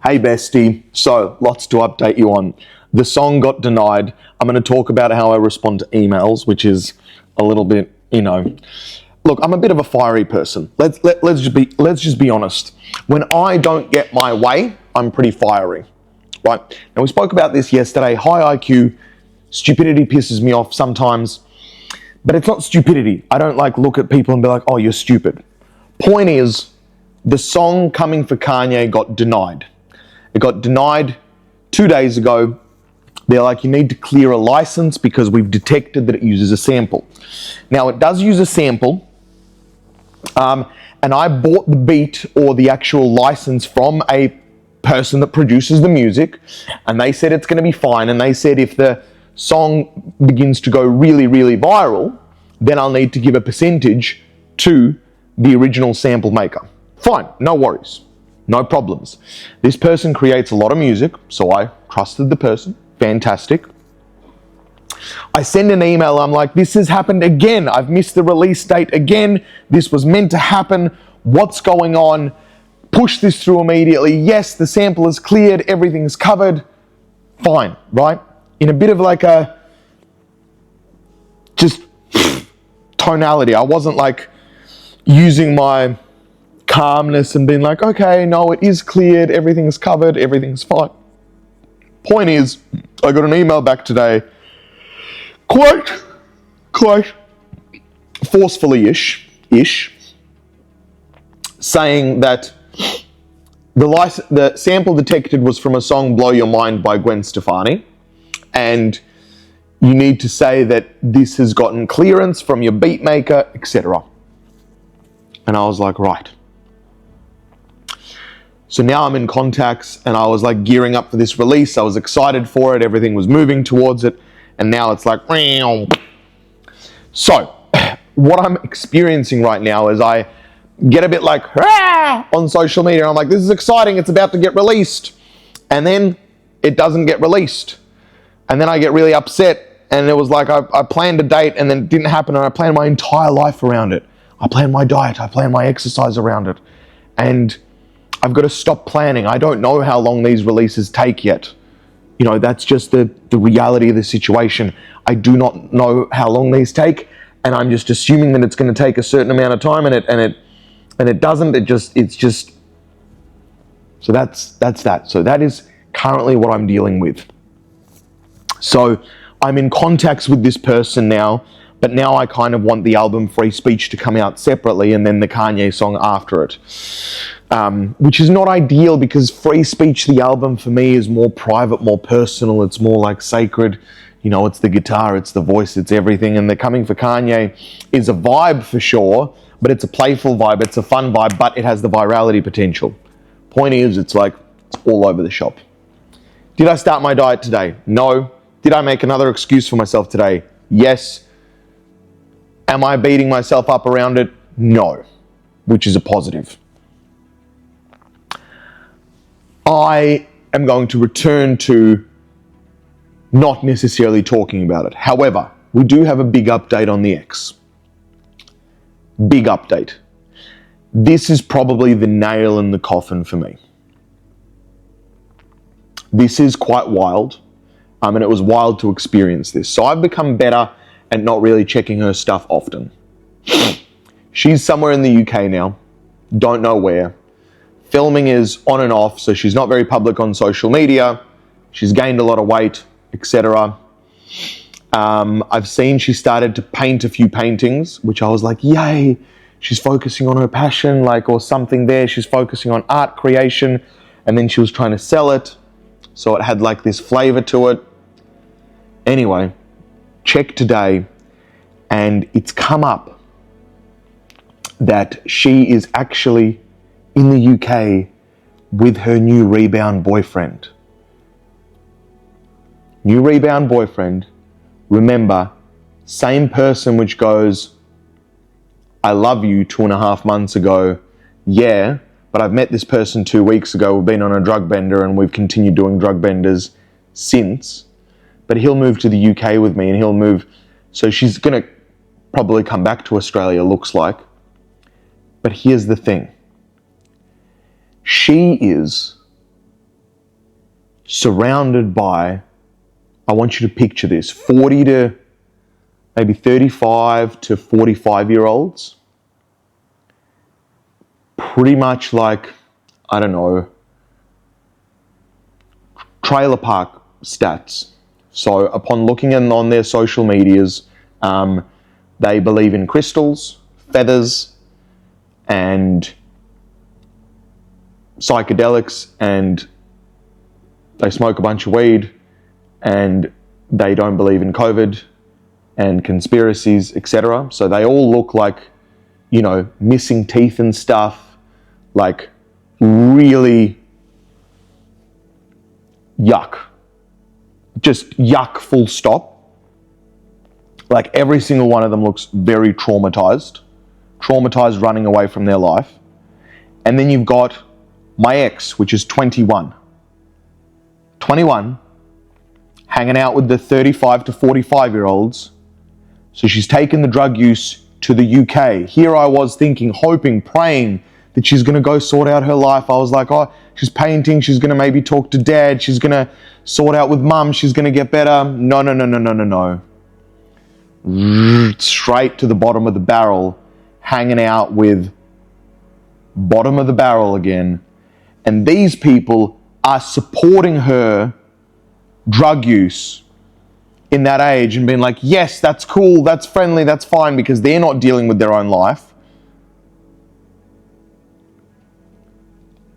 Hey bestie, so lots to update you on. The song got denied. I'm going to talk about how I respond to emails, which is a little bit, Look, I'm a bit of a fiery person. Let's just be honest. When I don't get my way, I'm pretty fiery, right? And we spoke about this yesterday. High IQ, stupidity pisses me off sometimes, but it's not stupidity. I don't look at people and be like, "Oh, you're stupid." Point is, the song Coming for Kanye got denied. It got denied 2 days ago. They're like, you need to clear a license because we've detected that it uses a sample. Now, it does use a sample, and I bought the beat or the actual license from a person that produces the music, and they said it's going to be fine, and they said if the song begins to go really, really viral, then I'll need to give a percentage to the original sample maker. Fine, no worries. No problems. This person creates a lot of music, so I trusted the person. Fantastic. I send an email, I'm like, this has happened again. I've missed the release date again. This was meant to happen. What's going on? Push this through immediately. Yes, the sample is cleared. Everything's covered. Fine, right? In a bit of just tonality. I wasn't using my calmness and being like, okay, no, it is cleared, everything's covered, everything's fine. Point is, I got an email back today, quite forcefully-ish, saying that the sample detected was from a song Blow Your Mind by Gwen Stefani, and you need to say that this has gotten clearance from your beat maker, etc. And I was like, right. So now I'm in contacts, and I was gearing up for this release. I was excited for it. Everything was moving towards it. And now it's meow. So what I'm experiencing right now is I get a bit on social media. I'm like, this is exciting. It's about to get released. And then it doesn't get released. And then I get really upset. And it was I planned a date and then it didn't happen. And I planned my entire life around it. I planned my diet. I planned my exercise around it. And I've got to stop planning. I don't know how long these releases take yet. That's just the reality of the situation. I do not know how long these take, and I'm just assuming that it's going to take a certain amount of time, and it doesn't. It's just. So that's that. So that is currently what I'm dealing with. So I'm in contacts with this person now, but now I kind of want the album Free Speech to come out separately and then the Kanye song after it. Which is not ideal because Free Speech, the album for me, is more private, more personal. It's more sacred. It's the guitar, it's the voice, it's everything. And the Coming for Kanye is a vibe for sure, but it's a playful vibe. It's a fun vibe, but it has the virality potential. Point is, it's all over the shop. Did I start my diet today? No. Did I make another excuse for myself today? Yes. Am I beating myself up around it? No, which is a positive. I am going to return to not necessarily talking about it. However, we do have a big update on the X. Big update. This is probably the nail in the coffin for me. This is quite wild, and it was wild to experience this. So I've become better and not really checking her stuff often. She's somewhere in the UK now, don't know where. Filming is on and off, so she's not very public on social media. She's gained a lot of weight, etc. I've seen she started to paint a few paintings, which I was like, yay, she's focusing on her passion, or something there. She's focusing on art creation, and then she was trying to sell it, so it had this flavor to it. Anyway, check today, and it's come up that she is actually in the UK with her new rebound boyfriend. New rebound boyfriend, remember, same person which goes, I love you 2.5 months ago, yeah, but I've met this person 2 weeks ago, we've been on a drug bender and we've continued doing drug benders since, but he'll move to the UK with me and he'll move, so she's going to probably come back to Australia, looks like. But here's the thing. She is surrounded by, I want you to picture this, 40 to maybe 35 to 45-year-olds, pretty much like, I don't know, trailer park stats. So upon looking on their social medias, they believe in crystals, feathers, and psychedelics, and they smoke a bunch of weed, and they don't believe in COVID and conspiracies, etc. So they all look like, you know, missing teeth and stuff, like really yuck. Just yuck, full stop. Like every single one of them looks very traumatized running away from their life. And then you've got my ex, which is 21, hanging out with the 35 to 45-year-olds. So she's taken the drug use to the UK. Here I was thinking, hoping, praying that she's going to go sort out her life. I was like, oh, she's painting. She's going to maybe talk to dad. She's going to sort out with mum. She's going to get better. No. Straight to the bottom of the barrel, hanging out with bottom of the barrel again. And these people are supporting her drug use in that age and being like, yes, that's cool, that's friendly, that's fine, because they're not dealing with their own life.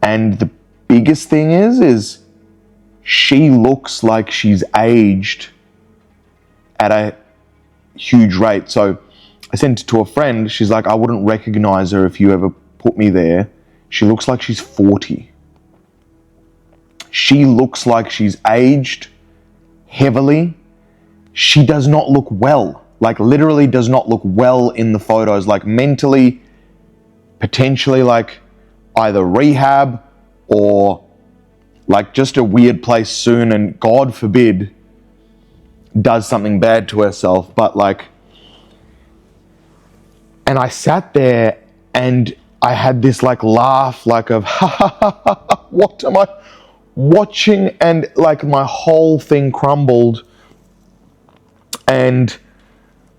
And the biggest thing is she looks like she's aged at a huge rate. So I sent it to a friend. She's like, I wouldn't recognize her if you ever put me there. She looks like she's 40. She looks like she's aged heavily. She does not look well, like literally does not look well in the photos, like mentally, potentially like either rehab or like just a weird place soon, and God forbid does something bad to herself. But like, and I sat there and I had this like laugh, like of, what am I watching? And like my whole thing crumbled. And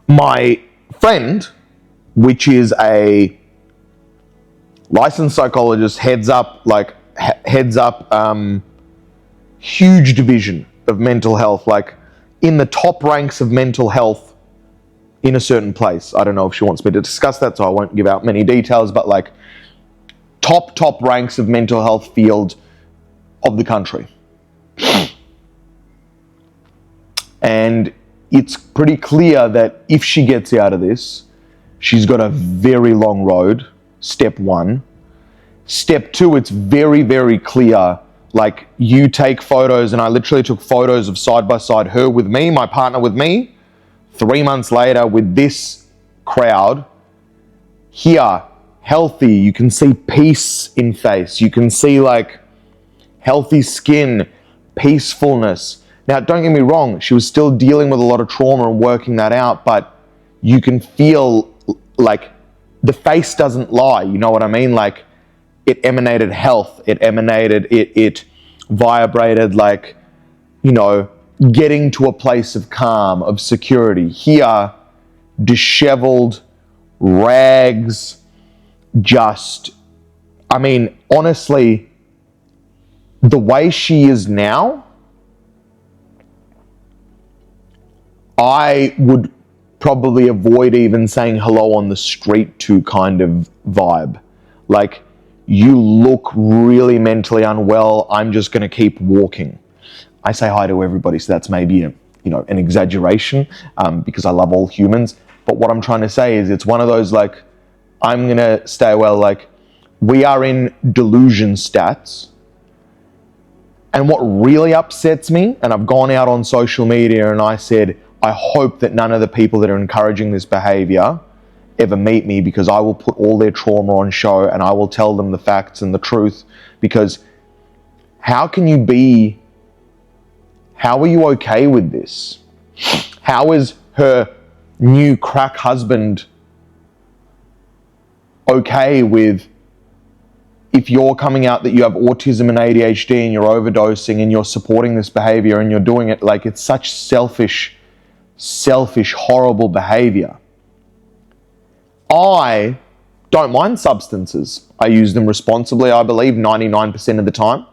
my friend, which is a licensed psychologist, heads up huge division of mental health, like in the top ranks of mental health in a certain place. I don't know if she wants me to discuss that, so I won't give out many details, but like top ranks of mental health field of the country. And it's pretty clear that if she gets out of this, she's got a very long road, step one. Step two, it's very, very clear. Like, you take photos, and I literally took photos of side by side, her with me, my partner with me, 3 months later with this crowd. Here, healthy, you can see peace in face. You can see like healthy skin, peacefulness. Now, don't get me wrong, she was still dealing with a lot of trauma and working that out, but you can feel like the face doesn't lie, you know what I mean? Like, it emanated health, it vibrated like, you know, getting to a place of calm, of security. Here, disheveled, rags, just, I mean, honestly, the way she is now, I would probably avoid even saying hello on the street to kind of vibe. Like, you look really mentally unwell, I'm just going to keep walking. I say hi to everybody, so that's maybe an exaggeration, because I love all humans. But what I'm trying to say is, it's one of those like, I'm going to stay well, like, we are in delusion stats. And what really upsets me, and I've gone out on social media and I said, I hope that none of the people that are encouraging this behavior ever meet me, because I will put all their trauma on show and I will tell them the facts and the truth. Because how are you okay with this? How is her new crack husband okay with if you're coming out that you have autism and ADHD and you're overdosing and you're supporting this behavior and you're doing it, like, it's such selfish, horrible behavior. I don't mind substances. I use them responsibly, I believe, 99% of the time.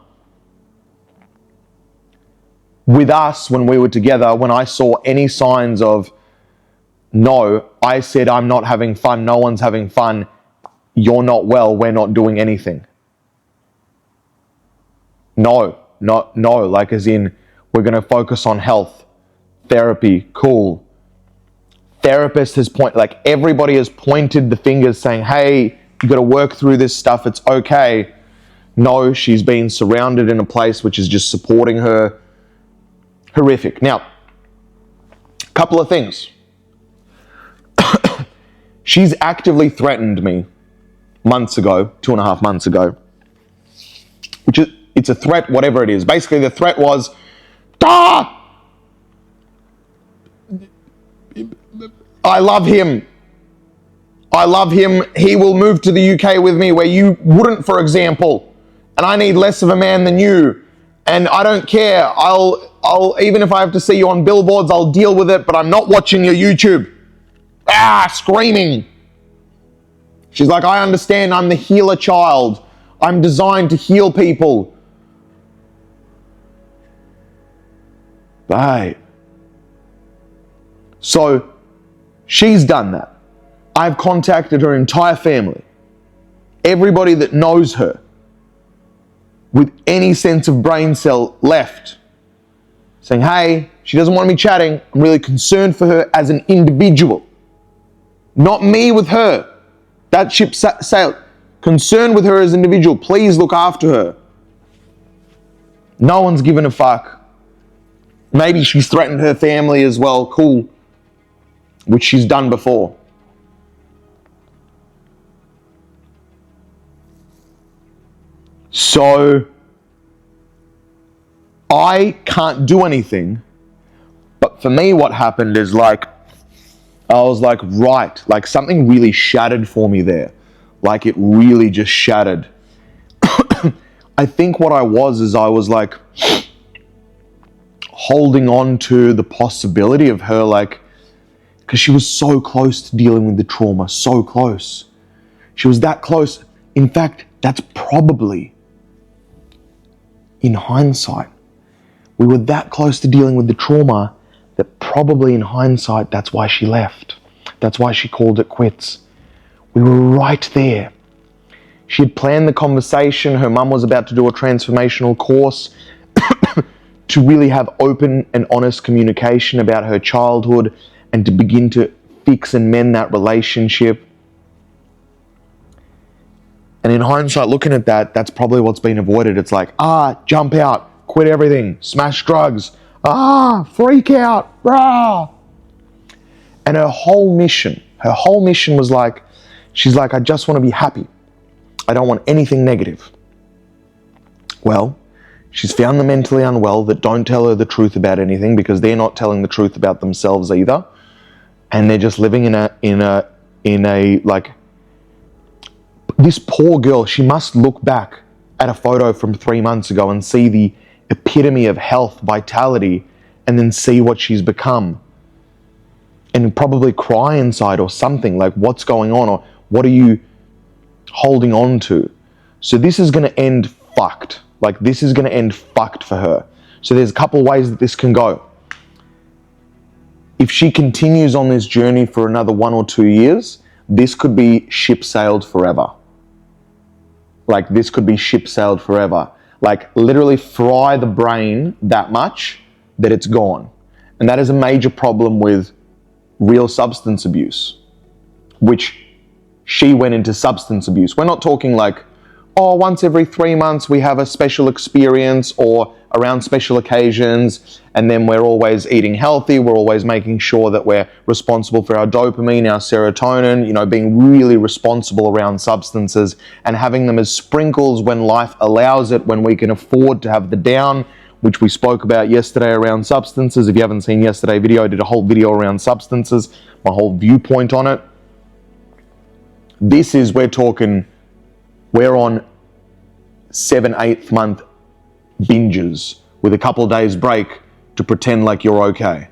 With us, when we were together, when I saw any signs of no, I said, I'm not having fun, no one's having fun, you're not well, we're not doing anything. No, like as in, we're going to focus on health, therapy, cool. Therapist has everybody has pointed the fingers saying, hey, you got to work through this stuff, it's okay. No, she's been surrounded in a place which is just supporting her. Horrific. Now, a couple of things. She's actively threatened me months ago, 2.5 months ago, it's a threat, whatever it is. Basically, the threat was, I love him. He will move to the UK with me where you wouldn't, for example. And I need less of a man than you. And I don't care. I'll even if I have to see you on billboards, I'll deal with it, but I'm not watching your YouTube. Screaming. She's like, I understand, I'm the healer child. I'm designed to heal people. Babe. So, she's done that. I've contacted her entire family. Everybody that knows her with any sense of brain cell left, saying, hey, she doesn't want me chatting. I'm really concerned for her as an individual. Not me with her. That ship sailed. Concerned with her as an individual. Please look after her. No one's given a fuck. Maybe she's threatened her family as well. Cool. Which she's done before. So, I can't do anything. But for me, what happened is I was like, right, like something really shattered for me there. Like it really just shattered. I think what I was like holding on to the possibility of her, like, because she was so close to dealing with the trauma, so close. She was that close. In fact, that's probably, in hindsight, we were that close to dealing with the trauma that probably in hindsight, that's why she left. That's why she called it quits. We were right there. She had planned the conversation. Her mum was about to do a transformational course to really have open and honest communication about her childhood and to begin to fix and mend that relationship. And in hindsight, looking at that, that's probably what's been avoided. It's like, jump out, quit everything, smash drugs, freak out, rah. And her whole mission was like, she's like, I just want to be happy. I don't want anything negative. Well, she's found the mentally unwell that don't tell her the truth about anything because they're not telling the truth about themselves either. And they're just living in a like, this poor girl, she must look back at a photo from 3 months ago and see the epitome of health, vitality, and then see what she's become. And probably cry inside or something, like what's going on or what are you holding on to? So this is going to end fucked. Like this is going to end fucked for her. So there's a couple ways that this can go. If she continues on this journey for another 1 or 2 years, this could be ship sailed forever. Like this could be ship sailed forever. Like literally fry the brain that much that it's gone. And that is a major problem with real substance abuse, which she went into substance abuse. We're not talking like, once every 3 months we have a special experience or around special occasions and then we're always eating healthy, we're always making sure that we're responsible for our dopamine, our serotonin, being really responsible around substances and having them as sprinkles when life allows it, when we can afford to have the down, which we spoke about yesterday around substances. If you haven't seen yesterday's video, I did a whole video around substances, my whole viewpoint on it. We're on 7, 8th month binges with a couple of days break to pretend like you're okay.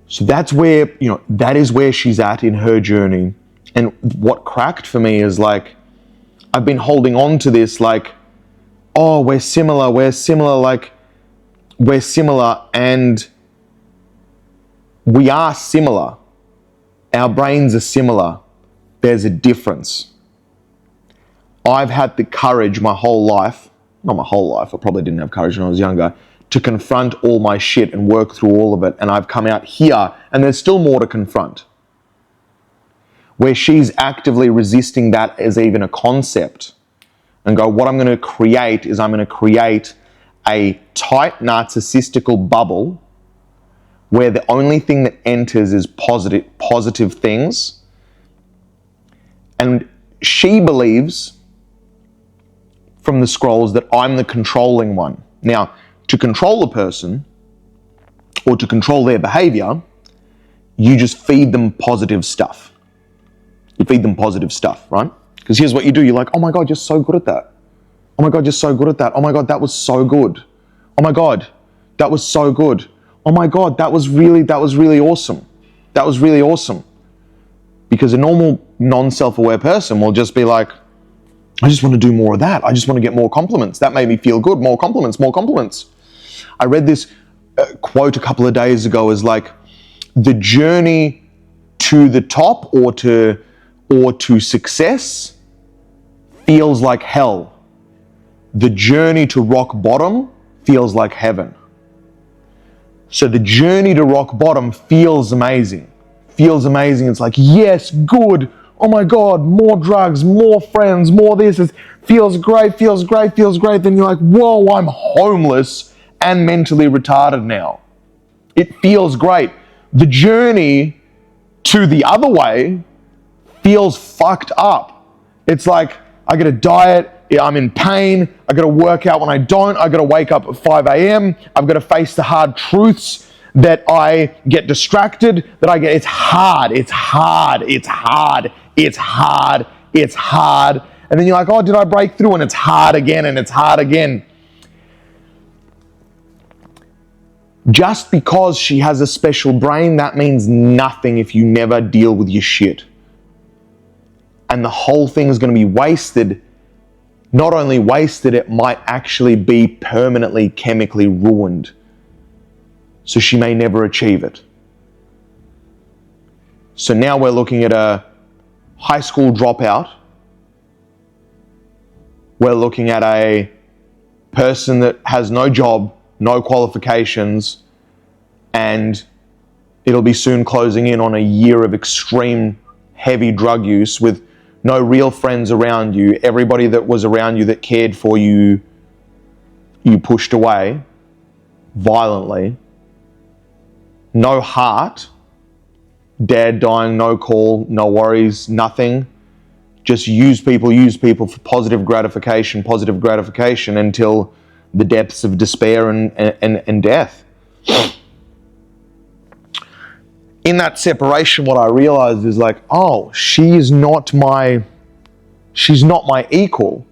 So that's where, that is where she's at in her journey. And what cracked for me is like, I've been holding on to this like, oh, we're similar, and we are similar. Our brains are similar. There's a difference. I've had the courage my whole life, not my whole life, I probably didn't have courage when I was younger, to confront all my shit and work through all of it. And I've come out here and there's still more to confront. Where she's actively resisting that as even a concept and go, what I'm going to create is I'm going to create a tight narcissistical bubble where the only thing that enters is positive things. And she believes from the scrolls that I'm the controlling one. Now, to control a person or to control their behavior, you just feed them positive stuff. You feed them positive stuff, right? Because here's what you do. You're like, oh my God, you're so good at that. Oh my God, you're so good at that. Oh my God, that was so good. Oh my God, that was so good. Oh my God, that was really awesome. That was really awesome. Because a normal non-self-aware person will just be like, I just want to do more of that. I just want to get more compliments. That made me feel good. More compliments, more compliments. I read this quote a couple of days ago as like, the journey to the top or to success feels like hell. The journey to rock bottom feels like heaven. So the journey to rock bottom feels amazing. Feels amazing. It's like, yes, good. Oh my God, more drugs, more friends, more this. It feels great. Then you're like, whoa, I'm homeless and mentally retarded now. It feels great. The journey to the other way feels fucked up. It's like, I got to diet, I'm in pain, I got to work out when I don't, I got to wake up at 5 a.m, I've got to face the hard truths that I get distracted, it's hard. And then you're like, oh, did I break through? And it's hard again. Just because she has a special brain, that means nothing if you never deal with your shit. And the whole thing is going to be wasted. Not only wasted, it might actually be permanently chemically ruined. So she may never achieve it. So now we're looking at a high school dropout. We're looking at a person that has no job, no qualifications, and it'll be soon closing in on a year of extreme heavy drug use with no real friends around you. Everybody that was around you that cared for you, you pushed away violently. No heart. Dad dying, no call, no worries, nothing. Just use people for positive gratification until the depths of despair and death. In that separation, what I realized is like, oh, she's not my equal.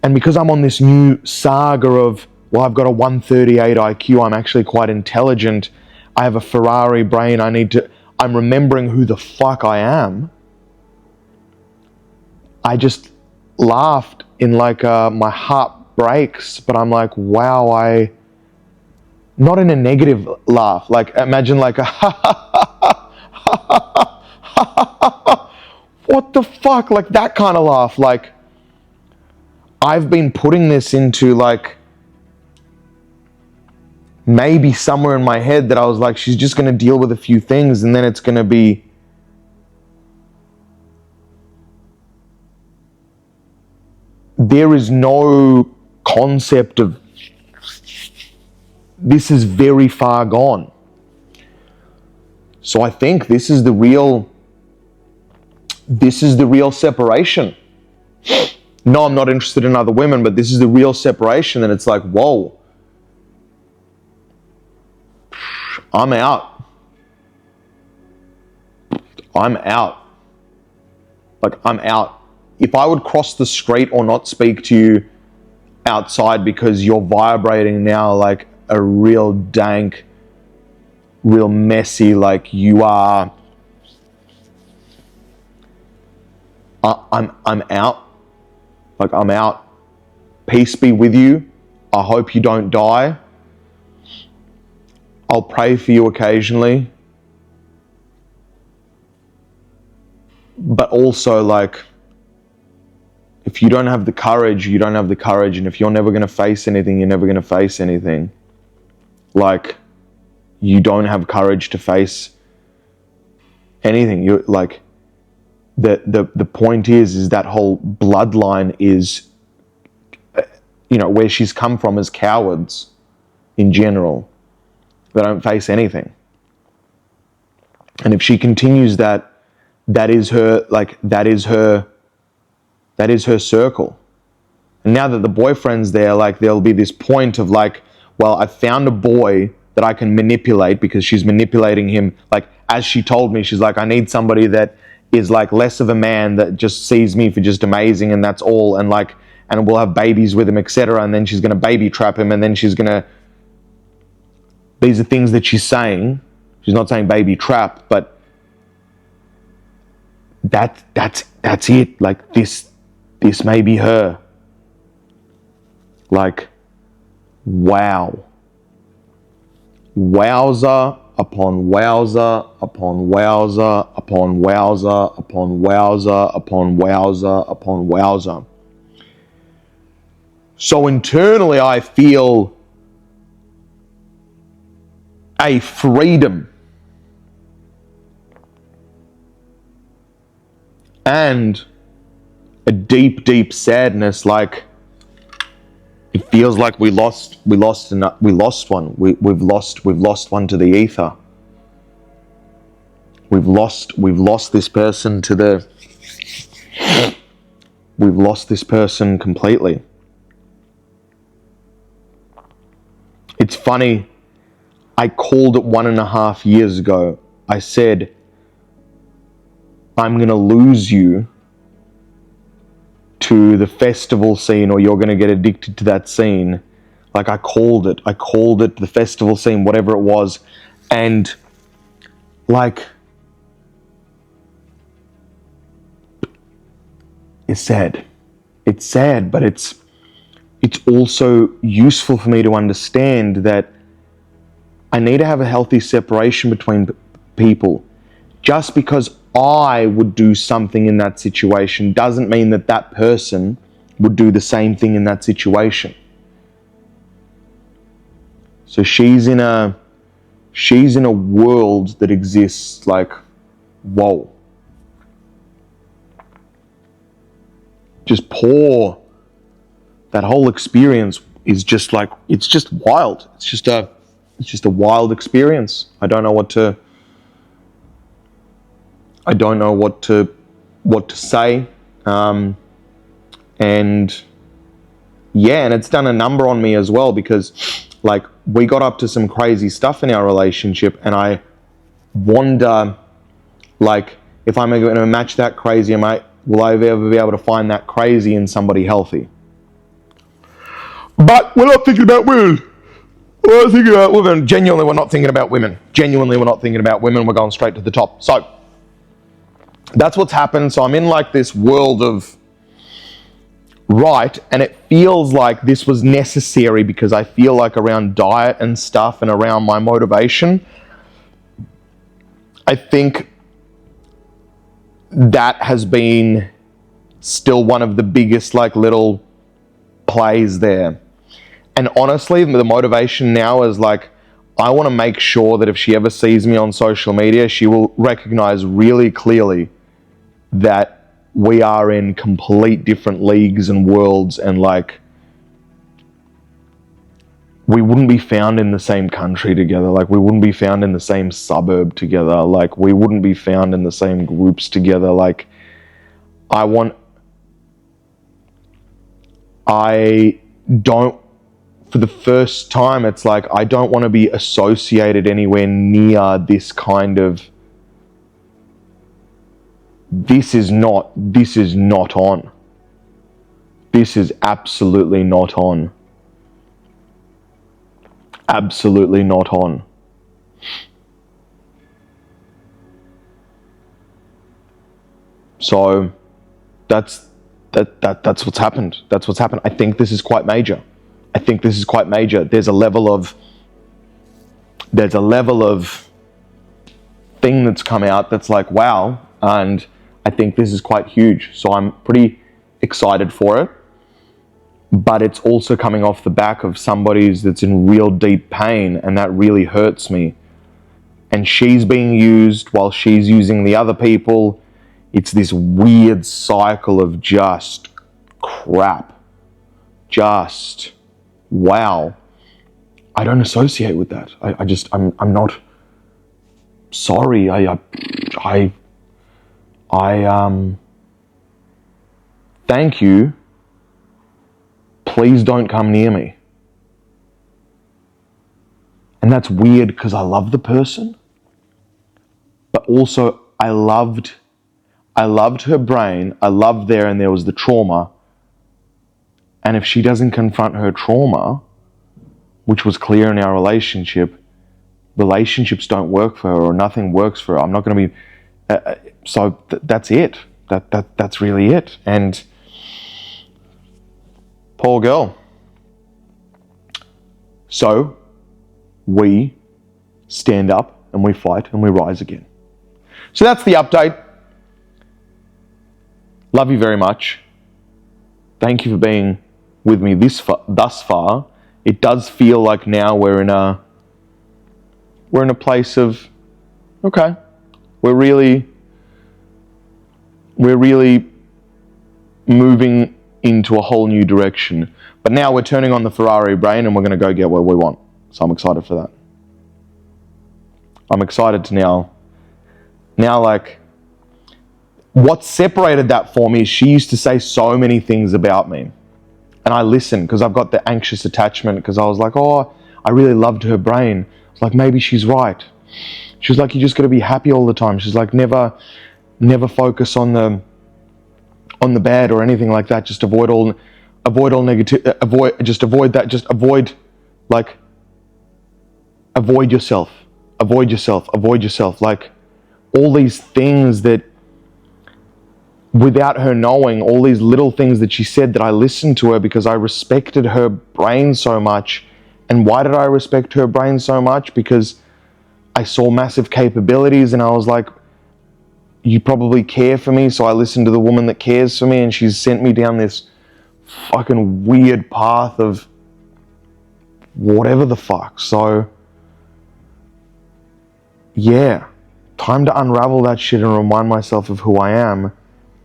And because I'm on this new saga of, well, I've got a 138 IQ, I'm actually quite intelligent, I have a Ferrari brain, I'm remembering who the fuck I am. I just laughed in like, my heart breaks, but I'm like, wow, not in a negative laugh, like imagine like a what the fuck, like that kind of laugh. Like I've been putting this into like maybe somewhere in my head that I was like, she's just going to deal with a few things and then it's going to be there is no concept of this is very far gone. So I think this is the real separation. No, I'm not interested in other women, but this is the real separation. And it's like, whoa, I'm out. Like, I'm out. if I would cross the street or not speak to you outside because you're vibrating now like a real dank, real messy, like you are, I'm out. Like, I'm out. Peace be with you. I hope you don't die. I'll pray for you occasionally. But also, like, if you don't have the courage, you don't have the courage. And if you're never going to face anything, you're never going to face anything. Like, you don't have courage to face anything. You're like, the point is that whole bloodline is, you know, where she's come from as cowards in general. They don't face anything. And if she continues that, that is her circle. And now that the boyfriend's there, like, there'll be this point of like, well, I found a boy that I can manipulate, because she's manipulating him. Like, as she told me, she's like, I need somebody that is like less of a man, that just sees me for just amazing, and that's all. And like, and we'll have babies with him, etc. And then she's going to baby trap him, and then she's going to, these are things that she's saying. She's not saying baby trap, but that's it. Like, this may be her. Like, wow. Wowza upon wowza upon wowza upon wowza upon wowza upon wowza upon wowza. So internally, I feel a freedom and a deep, deep sadness. Like, it feels like we lost one. We've lost one to the ether. We've lost this person to the. We've lost this person completely. It's funny. I called it 1.5 years ago. I said, I'm going to lose you to the festival scene, or you're going to get addicted to that scene. Like, I called it the festival scene, whatever it was. And like, it's sad, but it's also useful for me to understand that I need to have a healthy separation between people. Just because I would do something in that situation doesn't mean that that person would do the same thing in that situation. So she's in a world that exists like, whoa. Just poor. That whole experience is just like, it's just wild. It's just a wild experience. I don't know what to say. And yeah, and it's done a number on me as well, because like, we got up to some crazy stuff in our relationship, and I wonder, like, if I'm going to match that crazy, will I ever be able to find that crazy in somebody healthy? But we're not thinking about women. We're not thinking about women. Genuinely, we're not thinking about women. We're going straight to the top. So that's what's happened. So I'm in like this world of right, and it feels like this was necessary, because I feel like around diet and stuff and around my motivation, I think that has been still one of the biggest like little plays there. And honestly, the motivation now is like, I want to make sure that if she ever sees me on social media, she will recognize really clearly that we are in complete different leagues and worlds, and like, we wouldn't be found in the same country together. Like, we wouldn't be found in the same suburb together. Like, we wouldn't be found in the same groups together. Like, I don't, for the first time, it's like, I don't want to be associated anywhere near this kind of, this is not on. This is absolutely not on. Absolutely not on. So that's what's happened. That's what's happened. I think this is quite major. There's a level of thing that's come out that's like, wow, and I think this is quite huge. So I'm pretty excited for it. But it's also coming off the back of somebody's that's in real deep pain, and that really hurts me. And she's being used while she's using the other people. It's this weird cycle of just crap. Just, wow. I don't associate with that. I'm not sorry. Thank you. Please don't come near me. And that's weird because I love the person, but also I loved her brain. I loved there was the trauma. And if she doesn't confront her trauma, which was clear in our relationship, relationships don't work for her, or nothing works for her. I'm not going to be, that's it. That's really it. And poor girl. So we stand up and we fight and we rise again. So that's the update. Love you very much. Thank you for being with me thus far. It does feel like now we're in a place of, okay, we're really moving into a whole new direction. But now we're turning on the Ferrari brain and we're going to go get what we want. So I'm excited for that. I'm excited to now like, what separated that for me is she used to say so many things about me. And I listened because I've got the anxious attachment, because I was like, oh, I really loved her brain. I was like, maybe she's right. She was like, you just got to be happy all the time. She's like, never focus on the bad or anything like that. Just avoid all negative, avoid yourself. Like all these things that, without her knowing, all these little things that she said, that I listened to her because I respected her brain so much. And why did I respect her brain so much? Because I saw massive capabilities and I was like, you probably care for me. So I listened to the woman that cares for me, and she's sent me down this fucking weird path of whatever the fuck. So yeah, time to unravel that shit and remind myself of who I am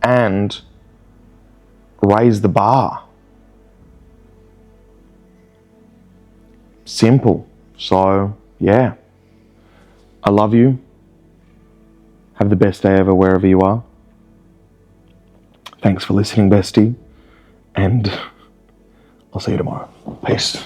and raise the bar. Simple. So yeah, I love you. Have the best day ever wherever you are. Thanks for listening, bestie. And I'll see you tomorrow. Peace.